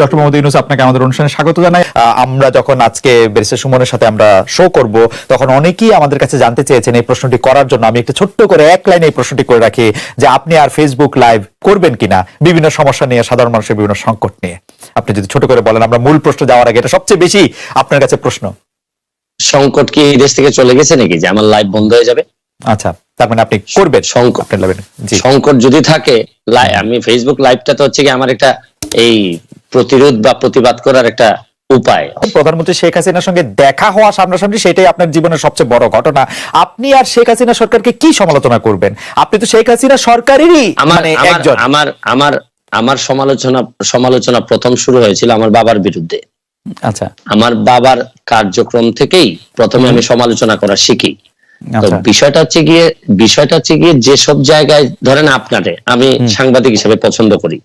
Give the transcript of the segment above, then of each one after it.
Doctor Mohammad Yunus, আপনাকে আমাদের অনুষ্ঠানে স্বাগত জানাই। আমরা যখন আজকে ব্যারিস্টার সুমনের সাথে আমরা শো করব, তখন অনেকেই আমাদের কাছে জানতে চেয়েছেন এই প্রশ্নটি করার জন্য। আমি একটু ছোট্ট করে এক লাইনে এই প্রশ্নটি করে রাখি যে আপনি আর ফেসবুক লাইভ করবেন কিনা বিভিন্ন সমস্যা নিয়ে, সাধারণ মানুষের বিভিন্ন সংকট নিয়ে। আপনি যদি ছোট করে বলেন, আমরা মূল প্রশ্ন যাওয়ার আগে, এটা সবচেয়ে বেশি আপনার কাছে প্রশ্ন। সংকট কি এই দেশ থেকে চলে গেছে নাকি যে আমার লাইভ বন্ধ হয়ে যাবে? আচ্ছা, তার মানে আপনি করবেন সংকট? সংকট যদি থাকে, আমি ফেসবুক লাইভটা তো হচ্ছে কি আমার একটা এই প্রতিরোধ বা প্রতিবাদ করার একটা উপায়। প্রধানমন্ত্রী শেখ হাসিনার সঙ্গে দেখা হওয়া সামনাসামনি, সেটাই আপনার জীবনের সবচেয়ে বড় ঘটনা। আপনি আর শেখ হাসিনা সরকারকে কি সমালোচনা করবেন? আপনি তো শেখ হাসিনা সরকারেরই মানে একজন। আমার সমালোচনা প্রথম শুরু হয়েছিল আমার বাবার বিরুদ্ধে। আচ্ছা, আমার বাবার কার্যক্রম থেকেই প্রথমে আমি সমালোচনা করা শিখি। তো বিষয়টা হচ্ছে গিয়ে যেসব জায়গায় ধরেন আপনারে আমি সাংবাদিক হিসেবে পছন্দ করি,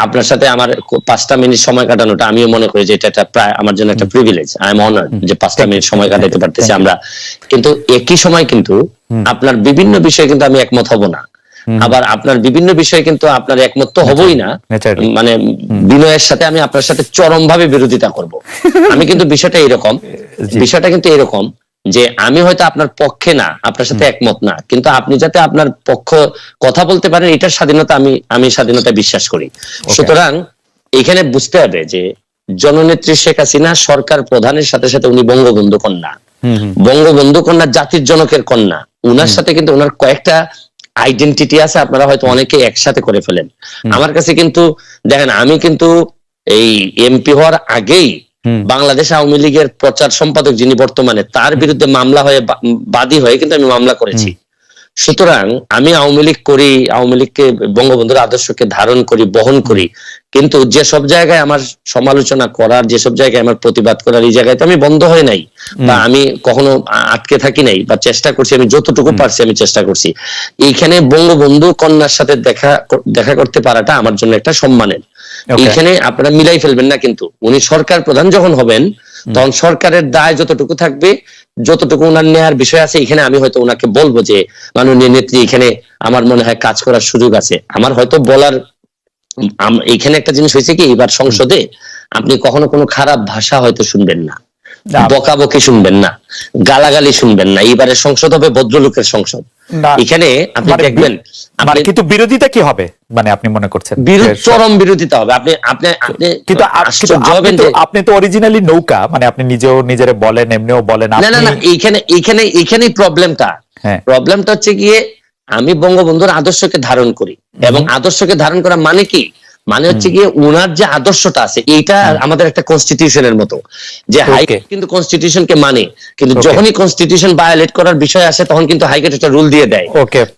আপনার সাথে আমার 5টা মিনিট সময় কাটানোটা আমিও মনে করি যে এটা প্রায় আমার জন্য একটা প্রিভিলেজ। আই এম অনার্ড যে 5টা মিনিট সময় কাটাতে পারতেছি আমরা। কিন্তু একই সময় কিন্তু আপনার বিভিন্ন বিষয়ে কিন্তু আমি একমত হব না, আবার আপনার বিভিন্ন বিষয়ে কিন্তু আপনার একমত তো হবই না। মানে বিনয়ের সাথে আমি আপনার সাথে চরমভাবে বিরোধিতা করব। আমি কিন্তু বিষয়টা কিন্তু এরকম যে আমি হয়তো আপনার পক্ষে না, আপনার সাথে একমত না, কিন্তু আপনি যাতে আপনার পক্ষ কথা বলতে পারেন, এটার স্বাধীনতা আমি স্বাধীনতা বিশ্বাস করি। সুতরাং এখানে বুঝতে হবে যে জননেত্রী শেখ হাসিনা সরকার প্রধানের সাথে সাথে উনি বঙ্গবন্ধু কন্যা। বঙ্গবন্ধু কন্যা জাতির জনকের কন্যা। উনার সাথে কিন্তু ওনার কয়েকটা আইডেন্টিটি আছে, আপনারা হয়তো অনেকে একসাথে করে ফেলেন। আমার কাছে কিন্তু দেখেন, আমি কিন্তু এই এমপি হওয়ার আগেই বাংলাদেশ আওয়ামী লীগের প্রচার সম্পাদক যিনি বর্তমানে, তার বিরুদ্ধে মামলা হয়ে বাদী হয়ে কিন্তু আমি মামলা করেছি। সুতরাং আমি আওয়ামী লীগ করি, আওয়ামী লীগকে বঙ্গবন্ধুর আদর্শকে ধারণ করি, বহন করি, কিন্তু যেসব জায়গায় আমার সমালোচনা করার, যেসব জায়গায় আমার প্রতিবাদ করার, এই জায়গায় তো আমি বন্ধ হয় নাই বা আমি কখনো আটকে থাকি নাই, বা চেষ্টা করছি, আমি যতটুকু পারছি আমি চেষ্টা করছি। এইখানে বঙ্গবন্ধু কন্যার সাথে দেখা করতে পারাটা আমার জন্য একটা সম্মানের। এইখানে আপনারা মিলাই ফেলবেন না, কিন্তু উনি সরকার প্রধান যখন হবেন তখন সরকারের দায় যতটুকু থাকবে, যতটুকু ওনার নেয়ার বিষয় আছে, এখানে আমি হয়তো ওনাকে বলবো যে মাননীয় নেত্রী, এখানে আমার মনে হয় কাজ করার সুযোগ আছে। আমার হয়তো বলার এখানে একটা জিনিস হয়েছে কি, এবার সংসদে আপনি কখনো কোনো খারাপ ভাষা হয়তো শুনবেন না, বকাবকি শুনবেন না, গালাগালি শুনবেন না। এবারে সংসদ হবে ভদ্রলোকের সংসদ। এখানে আপনি দেখবেন কিন্তু বিরোধিতা কি হবে, মানে আপনি মনে করছেন চরম বিরোধিতা হবে। আপনি তো অরিজিনালি নৌকা, মানে আপনি নিজেও নিজের বলেন, এমনিও বলেন। না, এইখানেই প্রবলেমটা হচ্ছে গিয়ে আমি বঙ্গবন্ধুর আদর্শকে ধারণ করি, এবং আদর্শকে ধারণ করা মানে কি, মানে হচ্ছে গিয়ে উনার যে আদর্শটা আছে, এইটা আমাদের একটা কনস্টিটিউশনের মতো, যে হাইকোর্ট কিন্তু কনস্টিটিউশনকে মানে, কিন্তু যখনই কনস্টিটিউশন ভায়োলেট করার বিষয় আসে তখন কিন্তু হাইকোর্ট একটা রুল দিয়ে দেয়।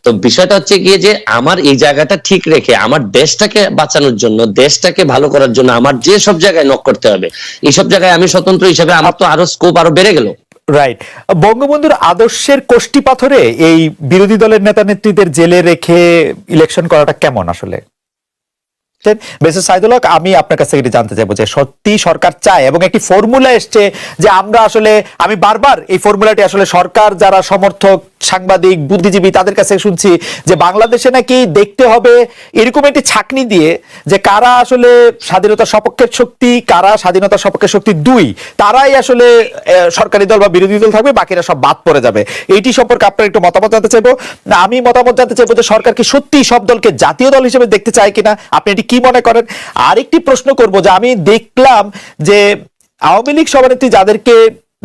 তো বিষয়টা হচ্ছে গিয়ে যে আমার এই জায়গাটা ঠিক রেখে আমার দেশটাকে বাঁচানোর জন্য, দেশটাকে ভালো করার জন্য আমার যে সব জায়গায় নক করতে হবে, এইসব জায়গায় আমি স্বতন্ত্র হিসেবে আমার তো আরো স্কোপ আরো বেড়ে গেল। রাইট। বঙ্গবন্ধুর আদর্শের কোষ্ঠী পাথরে এই বিরোধী দলের নেতা নেত্রীদের জেলে রেখে ইলেকশন করাটা কেমন আসলে? সাইদুল হক, আমি আপনার কাছ থেকে জানতে চাইবো যে সত্যি সরকার চায়, এবং একটি ফর্মুলা এসছে যে আমরা আসলে, আমি বারবার এই ফর্মুলাটি আসলে সরকার যারা সমর্থক, সাংবাদিক, বুদ্ধিজীবী, তাদের কাছে শুনছি যে বাংলাদেশে নাকি দেখতে হবে এরকম একটি ছাকনি দিয়ে যে কারা আসলে স্বাধীনতার সপক্ষের শক্তি, কারা স্বাধীনতার সপক্ষের শক্তি দুই, তারাই আসলে সরকারি দল বা বিরোধী দল থাকবে, বাকিরা সব বাদ পড়ে যাবে। এইটি সম্পর্কে আপনার একটু মতামত জানতে চাইবো। আমি মতামত জানতে চাইবো যে সরকার কি সত্যি সব দলকে জাতীয় দল হিসেবে দেখতে চায় কিনা, আপনি এটি কি মনে করেন? আরেকটি প্রশ্ন করব যে আমি দেখলাম যে আওয়ামী লীগ সভানেত্রী যাদেরকে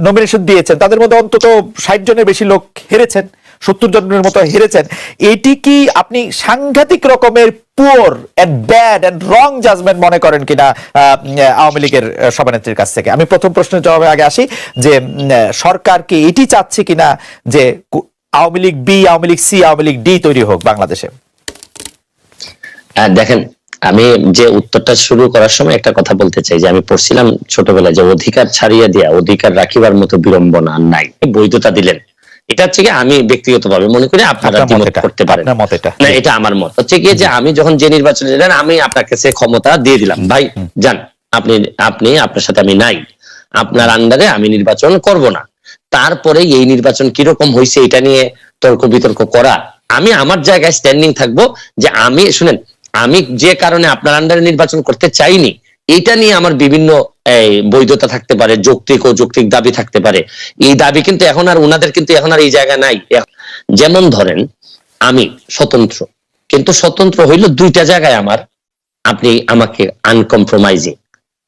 নমিনেশন দিয়েছেন তাদের মধ্যে অন্তত 60 জনের বেশি লোক হেরেছেন, 70 জনের মতো হেরেছেন। এটি কি আপনি সাংঘাতিক রকমের poor and bad and wrong judgement মনে করেন কিনা আওয়ামী লীগের সভানেত্রীর কাছ থেকে? আমি প্রথম প্রশ্নের জবাবে আগে আসি যে সরকার কি এটি চাচ্ছে কিনা যে Awami League B, Awami League C, Awami League D তৈরি হোক বাংলাদেশে? দেখেন, আমি যে উত্তরটা শুরু করার সময় একটা কথা বলতে চাই যে আমি পড়ছিলাম ছোটবেলায় যে অধিকার ছাড়িয়ে দিয়া অধিকার রাখিবার মতো বিড়ম্বনা নাই, বৈধতা দিলেন। এটা হচ্ছে কি আমি ব্যক্তিগতভাবে মনে করি, আপনারা দ্বিমত করতে পারেন না, এটা আমার মত হচ্ছে গিয়ে যে আমি যখন যে নির্বাচনে দিলেন আমি আপনার কাছে ক্ষমতা দিয়ে দিলাম, ভাই যান, আপনি আপনার সাথে আমি নাই, আপনার আন্ডারে আমি নির্বাচন করব না। তারপরে এই নির্বাচন কিরকম হয়েছে এটা নিয়ে তর্ক বিতর্ক করা, আমি আমার জায়গায় স্ট্যান্ডিং থাকবো যে আমি শুনেন, আমি যে কারণে আপনার আন্ডারে নির্বাচন করতে চাইনি এটা নিয়ে আমার বিভিন্ন বৈধতা থাকতে পারে, যৌক্তিক ও যৌক্তিক দাবি থাকতে পারে। এই দাবি কিন্তু এখন আর ওনাদের কিন্তু এখন আর এই জায়গা নাই। যেমন ধরেন আমি স্বতন্ত্র, কিন্তু স্বতন্ত্র হইলো দুইটা জায়গায় আমার, আপনি আমাকে আনকম্প্রোমাইজিং।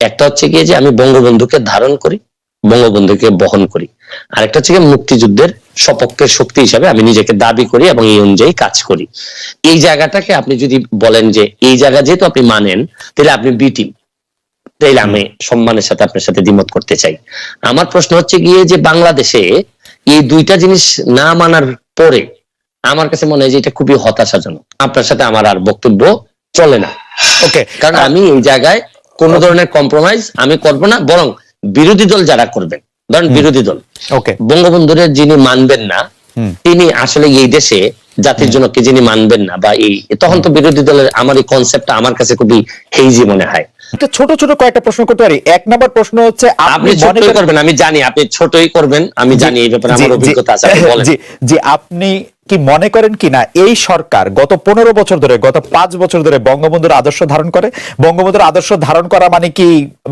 একটা হচ্ছে গিয়ে যে আমি বঙ্গবন্ধুকে ধারণ করি, বঙ্গবন্ধুকে বহন করি। আরেকটা হচ্ছে মুক্তিযুদ্ধের সপক্ষের শক্তি হিসাবে আমি নিজেকে দাবি করি এবং এই অনুযায়ী কাজ করি। এই জায়গাটাকে আপনি যদি বলেন যে এই জায়গা যেহেতু আপনি মানেন, তাহলে আপনি বি টিম, তাইলে আমি সম্মানের সাথে আপনার সাথে দ্বিমত করতে চাই। আমার প্রশ্ন হচ্ছে গিয়ে যে বাংলাদেশে এই দুইটা জিনিস না মানার পরে আমার কাছে মনে হয় যে এটা খুবই হতাশাজনক। আপনার সাথে আমার আর বক্তব্য চলে না। ওকে, কারণ আমি এই জায়গায় কোন ধরনের কম্প্রোমাইজ আমি করব না, বরং বিরোধী দল যারা করবেন, ধরেন বিরোধী দল বঙ্গবন্ধুর যিনি মানবেন না, তিনি আসলে এই দেশে জাতির জন্য কে যিনি মানবেন না, বা এই তখন তো বিরোধী দলের আমার এই কনসেপ্টটা আমার কাছে খুবই হেইজি মনে হয়। ছোট ছোট কয়েকটা প্রশ্ন করতে পারি। এক নম্বর প্রশ্ন হচ্ছে, আপনি ছোটই করবেন, আমি জানি আপনি ছোটই করবেন, আমি জানি এই ব্যাপারে আমার অভিজ্ঞতা আছে। জি, আপনি কি মনে করেন কিনা এই সরকার গত 15 বছর ধরে, গত 5 বছর ধরে বঙ্গবন্ধুর আদর্শ ধারণ করে? বঙ্গবন্ধুর আদর্শ ধারণ করা মানে কি,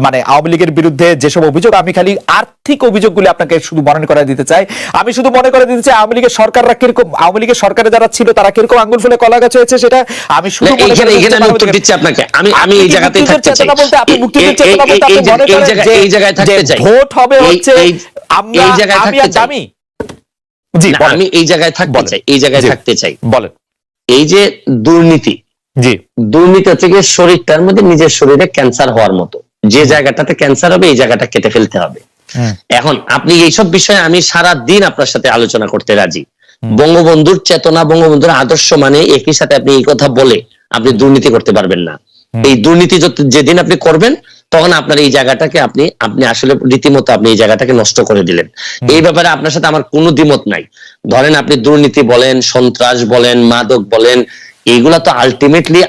মানে আওয়ামী লীগের বিরুদ্ধে যেসব অভিযোগ, আমি খালি আর্থিক অভিযোগগুলি আপনাকে শুধু মনে করে দিতে চাই। আমি শুধু মনে করে দিতে চাই আওয়ামী লীগের সরকাররা কিরকম, আওয়ামী লীগের সরকারে যারা ছিল তারা কিরকম আঙ্গুল ফুলে কলা গাছ হয়েছে, সেটা আমি শুধু এখানে আমি উত্তর দিচ্ছি আপনাকে। আমি এই জায়গাতেই থাকতে চাই। আপনি মুক্তিযুদ্ধের চেতনা বলতে আপনি মনে করেন যে এই জায়গায় থাকতে চাই, ভোট হবে হচ্ছে আমরা এই জায়গায় থাকতে চাই। জি, আমি এই জায়গায় থাকতে চাই, এই জায়গায় থাকতে চাই। বলেন। এই যে দুর্নীতি, জি, দুর্নীতি হচ্ছে গিয়ে শরীরটার মধ্যে নিজের শরীরে ক্যান্সার হওয়ার মতো। যে জায়গাটাতে ক্যান্সার হবে এই জায়গাটা কেটে ফেলতে হবে। এখন আপনি এইসব বিষয়ে আমি সারা দিন আপনার সাথে আলোচনা করতে রাজি। বঙ্গবন্ধুর চেতনা, বঙ্গবন্ধুর আদর্শ মানে একই সাথে আপনি এই কথা বলে আপনি দুর্নীতি করতে পারবেন না। এই দুর্নীতি যেদিন আপনি করবেন তখন আপনার এই জায়গাটাকে আপনি আসলে রীতিমতো আপনি এই জায়গাটাকে নষ্ট করে দিলেন। এই ব্যাপারে আপনার সাথে আমার কোনো দ্বিমত নাই। ধরেন আপনি দুর্নীতি বলেন, সন্ত্রাস বলেন, মাদক বলেন, এইগুলা তো আলটিমেটলি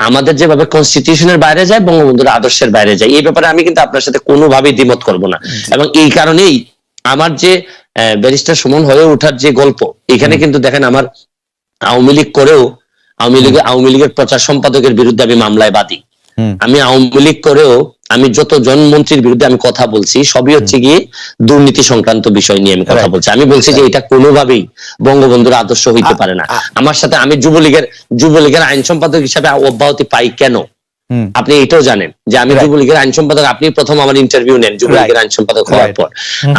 আমাদের যেভাবে কনস্টিটিউশনের বাইরে যায়, বঙ্গবন্ধুর আদর্শের বাইরে যায়। এই ব্যাপারে আমি কিন্তু আপনার সাথে কোনোভাবেই দ্বিমত করব না। এবং এই কারণেই আমার যে ব্যারিস্টার সুমন হয়ে ওঠার যে গল্প, এখানে কিন্তু দেখেন আমার আওয়ামী লীগ করেও আওয়ামী লীগের প্রচার সম্পাদকের বিরুদ্ধে আমি মামলায় বাদী। আমি আওয়ামী লীগ করেও আমি যতজন মন্ত্রীর বিরুদ্ধে আমি কথা বলছি সবই হচ্ছে গিয়ে দুর্নীতি সংক্রান্ত বিষয় নিয়ে আমি কথা বলছি। আমি বলছি যে এটা কোনোভাবেই বঙ্গবন্ধুর আদর্শ হইতে পারে না। আমার সাথে আমি যুবলীগের আইন সম্পাদক হিসাবে অব্যাহতি পাই কেন, আপনি এটাও জানেন যে আমি যুবলীগের আইন সম্পাদক। আপনি প্রথম আমার ইন্টারভিউ নেন যুবলীগের আইন সম্পাদক হওয়ার পর।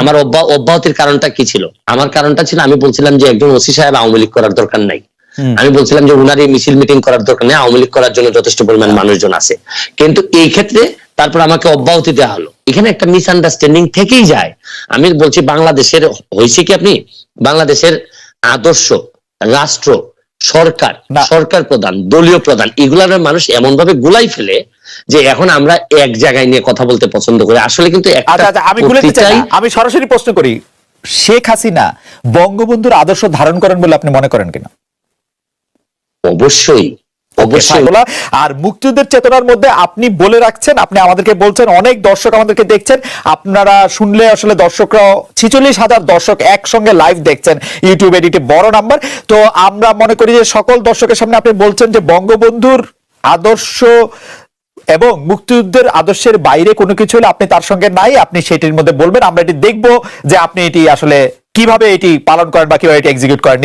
আমার অব্যাহতির কারণটা কি ছিল? আমার কারণটা ছিল আমি বলছিলাম যে একজন ওসি সাহেব আওয়ামী লীগ করার দরকার নাই। আমি বলছিলাম যে উনার এই মিছিল মিটিং করার দরকার নেই, আওয়ামী লীগ করার জন্য যথেষ্ট পরিমাণ মানুষজন আছে। কিন্তু এই ক্ষেত্রে তারপর আমাকে অব্যাহতি দেওয়া হলো। এখানে একটা মিসআন্ডারস্ট্যান্ডিং থেকেই যায়। আমি বলছি বাংলাদেশের হয়েছে কি, আপনি বাংলাদেশের আদর্শ, রাষ্ট্র, সরকার প্রধান, দলীয় প্রধান, এগুলার মানুষ এমন ভাবে গুলাই ফেলে যে এখন আমরা এক জায়গায় নিয়ে কথা বলতে পছন্দ করি। আসলে কিন্তু আমি সরাসরি প্রশ্ন করি, শেখ হাসিনা বঙ্গবন্ধুর আদর্শ ধারণ করেন বলে আপনি মনে করেন কিনা? অবশ্যই। আর মুক্তিযুদ্ধের চেতনার মধ্যে আপনি বলে রাখছেন, আপনি আমাদেরকে বলছেন, অনেক দর্শক আমাদেরকে দেখছেন, আপনারা শুনলে আসলে দর্শকরা 46,000 দর্শক একসঙ্গে লাইভ দেখছেন ইউটিউব এডিটে, বড় নাম্বার। তো আমরা মনে করি যে সকল দর্শকের সামনে আপনি বলছেন যে বঙ্গবন্ধুর আদর্শ এবং মুক্তিযুদ্ধের আদর্শের বাইরে কোনো কিছু হলে আপনি তার সঙ্গে নাই, আপনি সেটির মধ্যে বলবেন। আমরা এটি দেখবো যে আপনি এটি আসলে কিভাবে এটি পালন করেন বা কিভাবে এটি এক্সিকিউট করেন।